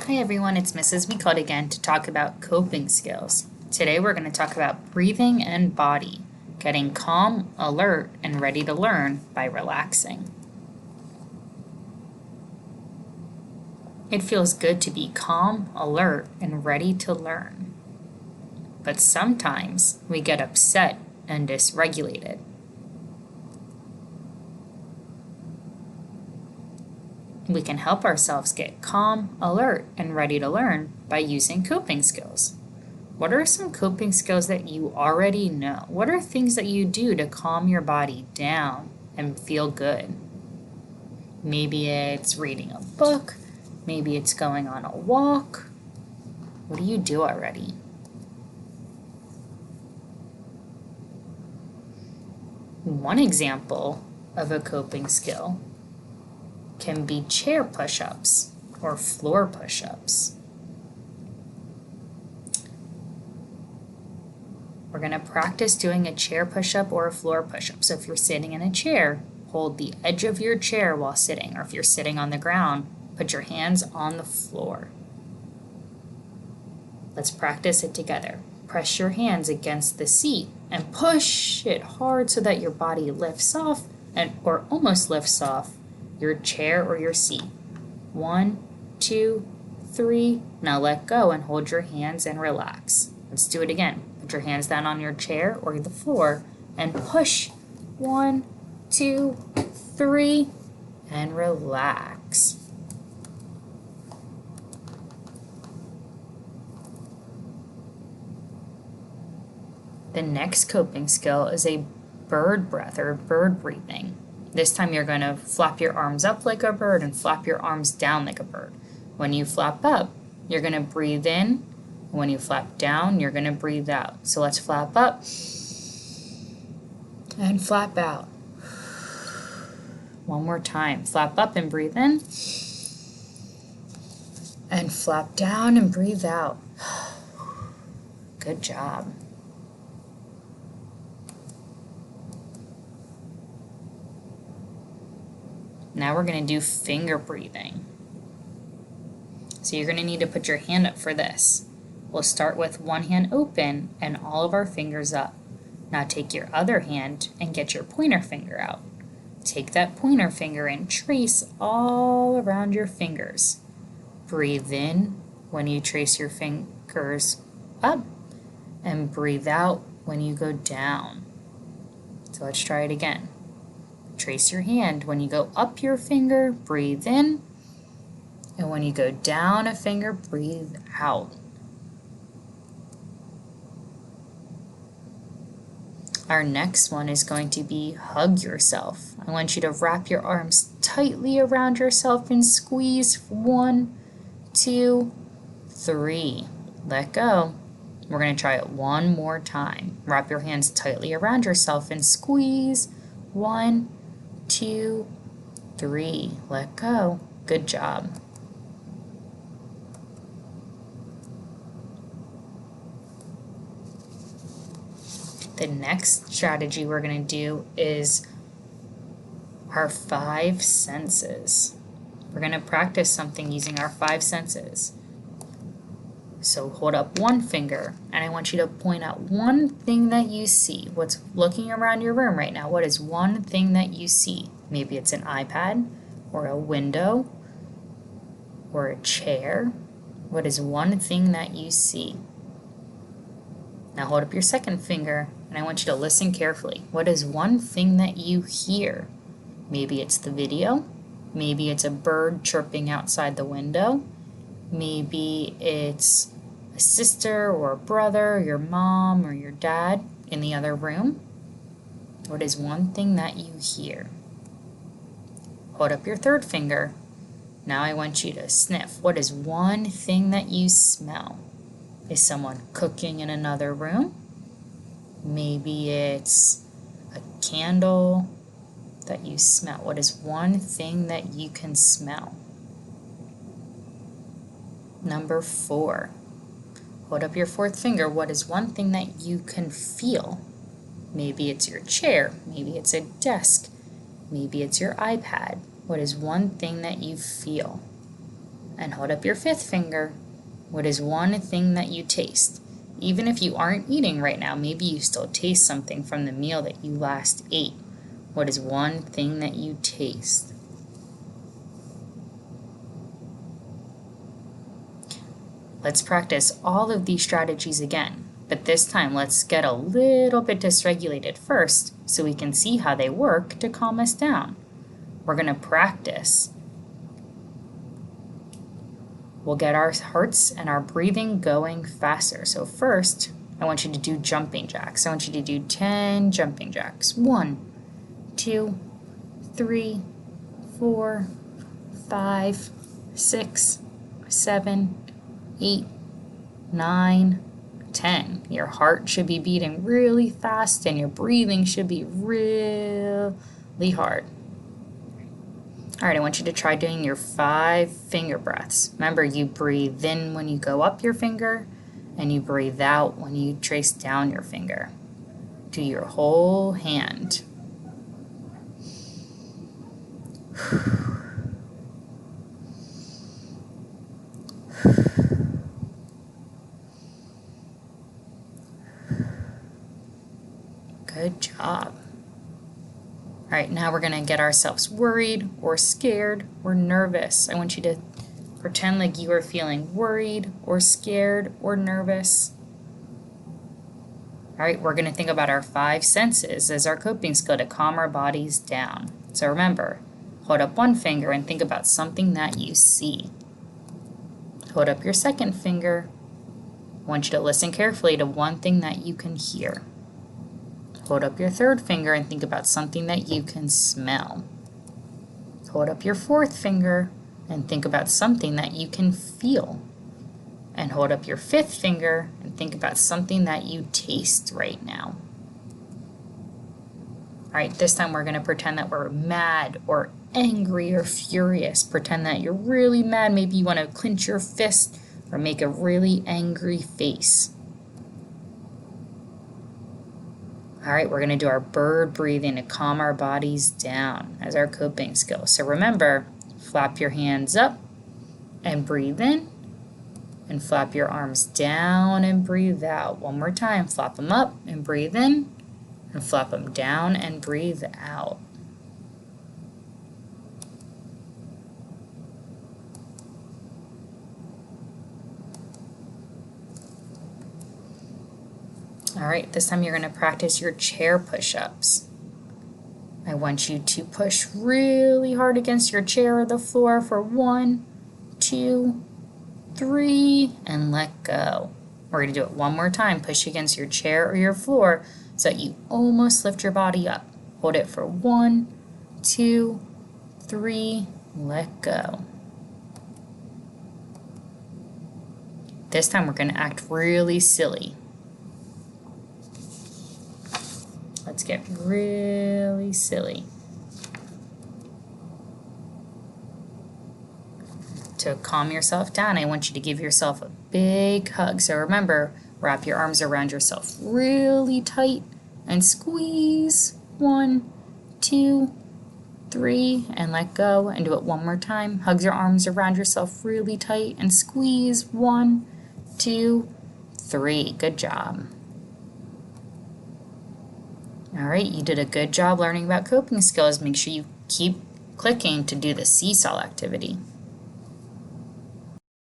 Hi everyone, it's Mrs. We called again to talk about coping skills. Today we're going to talk about breathing and body, getting calm, alert, and ready to learn by relaxing. It feels good to be calm, alert, and ready to learn. But sometimes we get upset and dysregulated. We can help ourselves get calm, alert, and ready to learn by using coping skills. What are some coping skills that you already know? What are things that you do to calm your body down and feel good? Maybe it's reading a book. Maybe it's going on a walk. What do you do already? One example of a coping skill can be chair push-ups or floor push-ups. We're going to practice doing a chair push-up or a floor push-up. So if you're sitting in a chair, hold the edge of your chair while sitting, or if you're sitting on the ground, put your hands on the floor. Let's practice it together. Press your hands against the seat and push it hard so that your body lifts off or almost lifts off your chair or your seat. 1, 2, 3. Now let go and hold your hands and relax. Let's do it again. Put your hands down on your chair or the floor and push. 1, 2, 3, and relax. The next coping skill is a bird breath or bird breathing. This time you're going to flap your arms up like a bird and flap your arms down like a bird. When you flap up, you're going to breathe in. When you flap down, you're going to breathe out. So let's flap up and flap out. One more time. Flap up and breathe in. And flap down and breathe out. Good job. Now we're going to do finger breathing. So you're going to need to put your hand up for this. We'll start with one hand open and all of our fingers up. Now take your other hand and get your pointer finger out. Take that pointer finger and trace all around your fingers. Breathe in when you trace your fingers up and breathe out when you go down. So let's try it again. Trace your hand. When you go up your finger, breathe in. And when you go down a finger, breathe out. Our next one is going to be hug yourself. I want you to wrap your arms tightly around yourself and squeeze. 1, 2, 3. Let go. We're going to try it one more time. Wrap your hands tightly around yourself and squeeze. 1, 2, 3. Let go. Good job. The next strategy we're going to do is our 5 senses. We're going to practice something using our 5 senses. So hold up one finger, and I want you to point out one thing that you see. What's looking around your room right now? What is one thing that you see? Maybe it's an iPad, or a window, or a chair. What is one thing that you see? Now hold up your second finger, and I want you to listen carefully. What is one thing that you hear? Maybe it's the video. Maybe it's a bird chirping outside the window. Maybe it's a sister or a brother, or your mom or your dad in the other room. What is one thing that you hear? Hold up your third finger. Now I want you to sniff. What is one thing that you smell? Is someone cooking in another room? Maybe it's a candle that you smell. What is one thing that you can smell? Number 4. Hold up your fourth finger. What is one thing that you can feel? Maybe it's your chair. Maybe it's a desk. Maybe it's your iPad. What is one thing that you feel? and hold up your fifth finger. What is one thing that you taste? Even if you aren't eating right now, maybe you still taste something from the meal that you last ate. What is one thing that you taste? Let's practice all of these strategies again, but this time let's get a little bit dysregulated first so we can see how they work to calm us down. We're going to practice. We'll get our hearts and our breathing going faster. So first, I want you to do jumping jacks. I want you to do 10 jumping jacks. 1, 2, 3, 4, 5, 6, 7, 8, 9, 10. Your heart should be beating really fast and your breathing should be really hard. All right, I want you to try doing your 5 finger breaths. Remember, you breathe in when you go up your finger and you breathe out when you trace down your finger. Do your whole hand. Good job. All right, now we're going to get ourselves worried or scared or nervous. I want you to pretend like you are feeling worried or scared or nervous. All right, we're going to think about our 5 senses as our coping skill to calm our bodies down. So remember, hold up one finger and think about something that you see. Hold up your second finger. I want you to listen carefully to one thing that you can hear. Hold up your third finger and think about something that you can smell. Hold up your fourth finger and think about something that you can feel. And hold up your fifth finger and think about something that you taste right now. All right, this time we're going to pretend that we're mad or angry or furious. Pretend that you're really mad. Maybe you want to clench your fist or make a really angry face. All right, we're going to do our bird breathing to calm our bodies down as our coping skill. So remember, flap your hands up and breathe in, and flap your arms down and breathe out. One more time, flap them up and breathe in, and flap them down and breathe out. All right, this time you're going to practice your chair push-ups. I want you to push really hard against your chair or the floor for 1, 2, 3, and let go. We're going to do it one more time. Push against your chair or your floor so that you almost lift your body up. Hold it for 1, 2, 3, let go. This time we're going to act really silly. Let's get really silly. To calm yourself down, I want you to give yourself a big hug. So remember, wrap your arms around yourself really tight and squeeze. 1, 2, 3, and let go. And do it one more time. Hug your arms around yourself really tight and squeeze. 1, 2, 3. Good job. All right, you did a good job learning about coping skills. Make sure you keep clicking to do the seesaw activity.